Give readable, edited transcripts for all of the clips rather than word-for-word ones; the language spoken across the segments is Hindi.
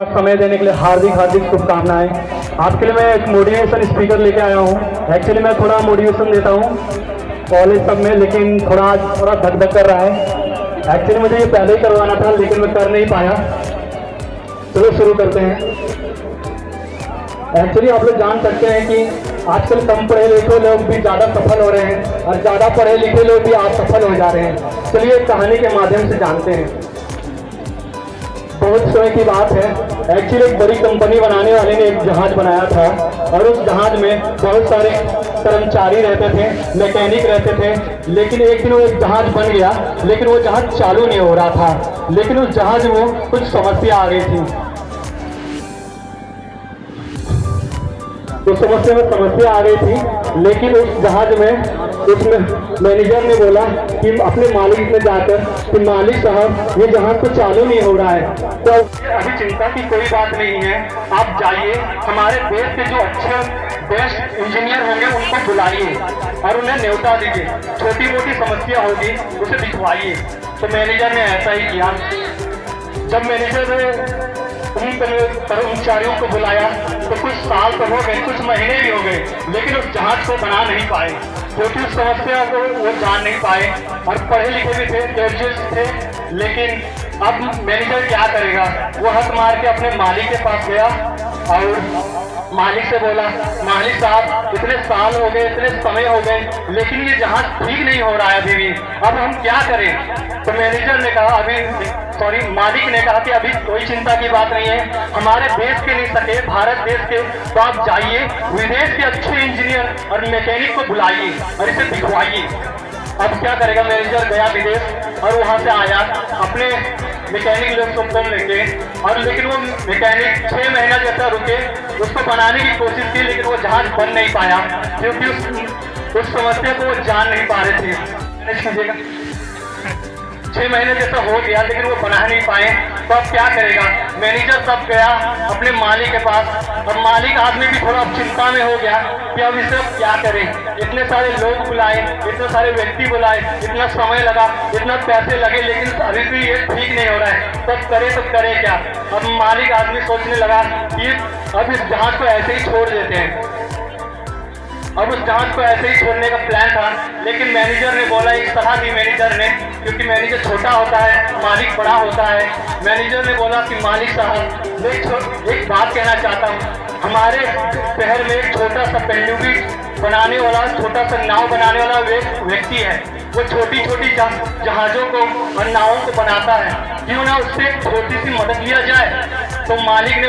समय देने के लिए हार्दिक हार्दिक शुभकामनाएं। आपके लिए मैं एक मोटिवेशन स्पीकर लेके आया हूँ। एक्चुअली मैं थोड़ा मोटिवेशन देता हूँ कॉलेज सब में, लेकिन थोड़ा धक धक कर रहा है। एक्चुअली मुझे ये पहले ही करवाना था, लेकिन मैं कर नहीं पाया। चलो शुरू करते हैं। एक्चुअली आप लोग जान सकते हैं कि आजकल कम पढ़े लिखे लोग भी ज़्यादा सफल हो रहे हैं और ज़्यादा पढ़े लिखे लोग भी असफल हो जा रहे हैं। चलिए एक कहानी के माध्यम से जानते हैं। बहुत समय की बात है। एक्चुअली एक बड़ी कंपनी बनाने वाले ने एक जहाज बनाया था और उस जहाज में बहुत सारे कर्मचारी रहते थे, मैकेनिक रहते थे। लेकिन एक दिन वो एक जहाज बन गया, लेकिन वो जहाज चालू नहीं हो रहा था। लेकिन उस जहाज में कुछ समस्या आ गई थी। तो समस्या आ गई थी, लेकिन उस जहाज में उसमें मैनेजर ने बोला कि अपने मालिक में जाकर कि मालिक साहब ये जहाज तो चालू नहीं हो रहा है। तो अभी चिंता की कोई बात नहीं है, आप जाइए हमारे देश के जो अच्छे बेस्ट इंजीनियर होंगे उनको बुलाइए और उन्हें न्योता दीजिए। छोटी मोटी समस्या होगी उसे दिखवाइए। तो मैनेजर ने ऐसा ही किया। जब मैनेजर ने उन कर्मचारियों को बुलाया तो कुछ साल तो हो गए, कुछ महीने भी हो गए, लेकिन उस जहाज को बना नहीं पाए, क्योंकि उस समस्या को वो जान नहीं पाए। और पढ़े लिखे भी थे, ग्रेजुएट थे। लेकिन अब मैनेजर क्या करेगा? वो हक मार के अपने मालिक के पास गया और मालिक से बोला, मालिक साहब इतने साल हो गए, इतने समय हो गए, लेकिन ये जहाज ठीक नहीं हो रहा है अभी भी, अब हम क्या करें? तो मैनेजर ने कहा मालिक ने कहा कि अभी कोई चिंता की बात नहीं है, हमारे देश के नहीं सके, भारत देश के, तो आप जाइए विदेश के अच्छे इंजीनियर और मैकेनिक को बुलाइए और इसे दिखवाइए। अब क्या करेगा? मैनेजर गया विदेश और वहां से आया अपने मैकेनिक लोग को लेके, और लेकिन वो मैकेनिक 6 महीना जैसा रुके, उसको बनाने की कोशिश की, लेकिन वो जहाज बन नहीं पाया, क्योंकि उस समस्या को वो जान नहीं पा रहे थे। 6 महीने जैसा हो गया, लेकिन वो बना नहीं पाए। तो अब क्या करेगा? मैनेजर तब गया अपने मालिक के पास, और मालिक आदमी भी थोड़ा चिंता में हो गया कि अब इसे क्या करें। इतने सारे लोग बुलाए, इतने सारे व्यक्ति बुलाए, इतना समय लगा, इतना पैसे लगे, लेकिन अभी भी ये ठीक नहीं हो रहा है। तब करे तो करे क्या? अब मालिक आदमी सोचने लगा कि अब इस जहाज को ऐसे ही छोड़ देते हैं। अब उस जहाज को ऐसे ही छोड़ने का प्लान था, लेकिन मैनेजर ने बोला, एक सलाह दी मैनेजर ने, क्योंकि मैनेजर छोटा होता है, मालिक बड़ा होता है। मैनेजर ने बोला कि मालिक साहब मैं एक बात कहना चाहता हूँ। हमारे शहर में एक छोटा सा पनडुब्बी बनाने वाला, छोटा सा नाव बनाने वाला व्यक्ति है। वो छोटी छोटी जहाजों को और नावों को बनाता है, क्यों ना उससे छोटी सी मदद लिया जाए? तो मालिक ने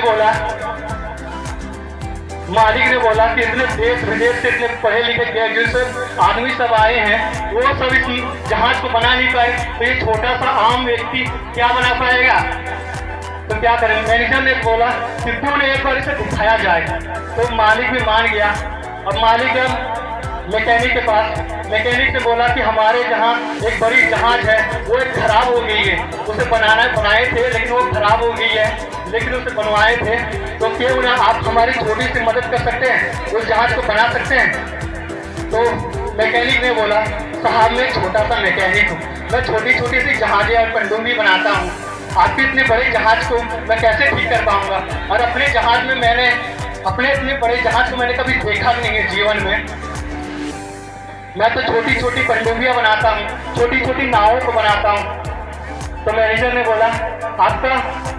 बोला कि इतने देश विदेश से इतने पढ़े लिखे ग्रेजुएट आदमी सब आए हैं, वो सब इस जहाज को बना नहीं पाए, तो ये छोटा सा आम व्यक्ति क्या बना पाएगा? तो क्या करें? मैनेजर ने बोला कि क्यों नहीं एक बार इसे दिखाया जाए। तो मालिक भी मान गया। अब मालिक मैकेनिक के पास, मैकेनिक से बोला कि हमारे जहाँ एक बड़ी जहाज है, वो एक खराब हो गई है, उसे बनाए थे, लेकिन वो खराब हो गई है, लेकिन उसे बनवाए थे, तो क्यों ना आप हमारी छोटी सी मदद कर सकते हैं, उस जहाज को बना सकते हैं? तो मैकेनिक ने बोला, साहब मैं छोटा सा मैकेनिक हूँ, मैं छोटी छोटी सी जहाजें और पनडुब्बी बनाता हूँ, आपके इतने बड़े जहाज को मैं कैसे ठीक कर पाऊंगा? और अपने इतने बड़े जहाज को मैंने कभी देखा नहीं है जीवन में। मैं तो छोटी छोटी पनडुब्बियां बनाता हूँ, छोटी छोटी नावों को बनाता हूँ। तो मैनेजर ने बोला,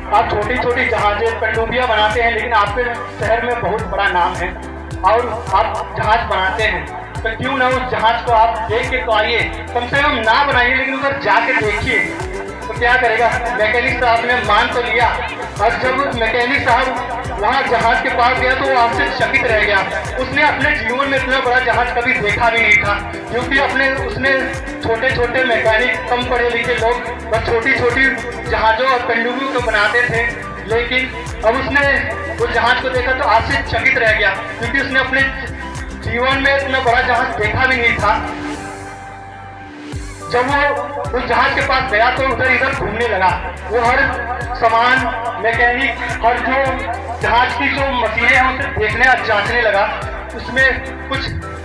आप छोटी छोटी जहाजें पनडुब्बियां बनाते हैं, लेकिन आपके शहर में बहुत बड़ा नाम है और आप जहाज बनाते हैं, तो क्यों ना उस जहाज को आप देख के तो आइए, कम से कम ना बनाइए, लेकिन उधर जाके देखिए। तो क्या करेगा? मैकेनिक साहब ने मान तो लिया, और जब मैकेनिक साहब वहाँ जहाज के पास गया तो वो आपसे चकित रह गया। उसने अपने जीवन में इतना बड़ा जहाज कभी देखा भी नहीं था, क्योंकि उसने छोटे छोटे मैकेनिक, कम पढ़े लिखे लोग बस छोटी छोटी जहाज़ों और पनडुब्बियों को बनाते थे। लेकिन अब उसने उस जहाज को देखा तो आपसे चकित रह गया, क्योंकि उसने अपने जीवन में इतना बड़ा जहाज देखा भी नहीं था। जब वो उस जहाज के पास गया तो उधर इधर घूमने लगा। वो हर सामान, मैकेनिक और जो जहाज की जो मशीनें हैं उसे देखने और जांचने लगा। उसमें कुछ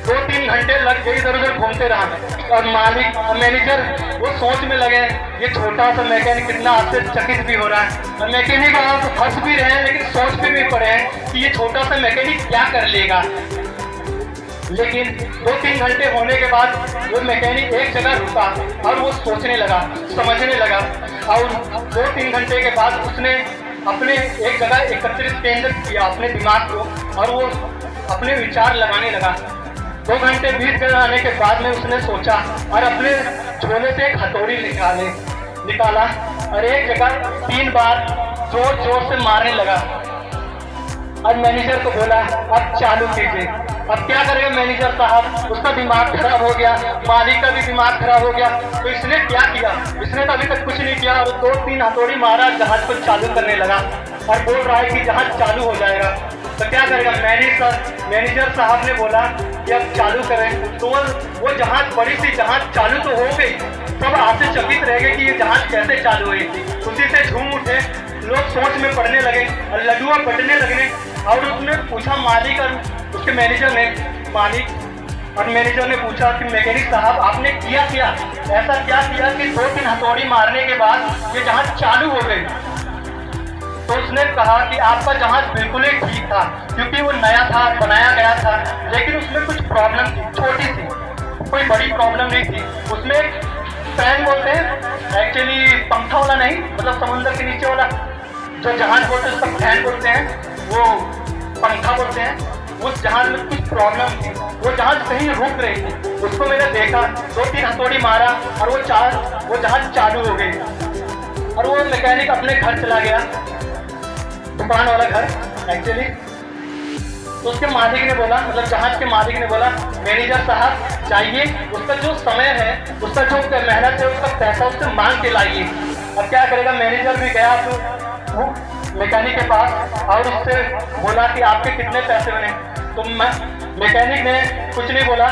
2-3 घंटे लग गए, इधर उधर घूमते रहा। और मालिक और मैनेजर वो सोच में लगे ये छोटा सा मैकेनिक कितना आश्चर्यचकित भी हो रहा है, और मैकेनिक आप फंस भी रहे हैं लेकिन सोच भी पड़े हैं कि ये छोटा सा मैकेनिक क्या कर लेगा। लेकिन 2-3 घंटे होने के बाद वो मैकेनिक एक जगह रुका और वो सोचने लगा, समझने लगा, और 2-3 घंटे के बाद उसने अपने एक जगह एकत्रित केंद्र किया अपने दिमाग को, और वो अपने विचार लगाने लगा। 2 घंटे बीत गए आने के बाद में उसने सोचा और अपने झोले से एक हथौड़ी निकाला और एक जगह 3 बार जोर जोर से मारने लगा। और मैनेजर को बोला अब चालू कीजिए। अब क्या करेगा मैनेजर साहब, उसका दिमाग खराब हो गया, मालिक का भी दिमाग खराब हो गया। तो इसने क्या किया, इसने तो अभी तक कुछ नहीं किया और 2-3 हथौड़ी मारा, जहाज को चालू करने लगा और बोल रहा है कि जहाज चालू हो जाएगा। तो क्या करेगा मैनेजर साहब ने बोला कि अब चालू करें। तो वो जहाज, बड़ी सी जहाज चालू तो हो गई, सब आश्चर्यचकित रह गए कि ये जहाज कैसे चालू हुई। उसी से झूम उठे, लोग सोच में पड़ने लगे और लड्डुआ बटने लगने। और उसने पूछा मालिक और उसके मैनेजर ने, मालिक और मैनेजर ने पूछा कि मैकेनिक साहब आपने किया क्या, ऐसा क्या किया कि 2-3 हथौड़ी मारने के बाद ये जहाज चालू हो गई। तो उसने कहा कि आपका जहाज बिल्कुल ही ठीक था, क्योंकि वो नया था, बनाया गया था, लेकिन उसमें कुछ प्रॉब्लम थी, छोटी सी, कोई बड़ी प्रॉब्लम नहीं थी। उसमें फैन बोलते हैं, एक्चुअली पंखा वाला नहीं, मतलब समुद्र के नीचे वाला जो जहाज बोलते हैं उसका फैन बोलते हैं, वो पंखा बोलते हैं। उस जहाज में कुछ प्रॉब्लम थी, वो जहाज कहीं रुक रही थी। उसको मैंने देखा, 2-3 हथौड़ी मारा और वो जहाज चालू हो गई। और वो मैकेनिक अपने घर चला गया, दुकान वाला घर एक्चुअली। तो उसके मालिक ने बोला, मतलब जहाज के मालिक ने बोला मैनेजर साहब चाहिए, उसका जो समय है, उसका जो मेहनत है, उसका पैसा उससे मांग के लाइए। अब क्या करेगा, मैनेजर भी गया तो मैकेनिक के पास और उससे बोला कि आपके कितने पैसे बने। तो मैकेनिक ने कुछ नहीं बोला,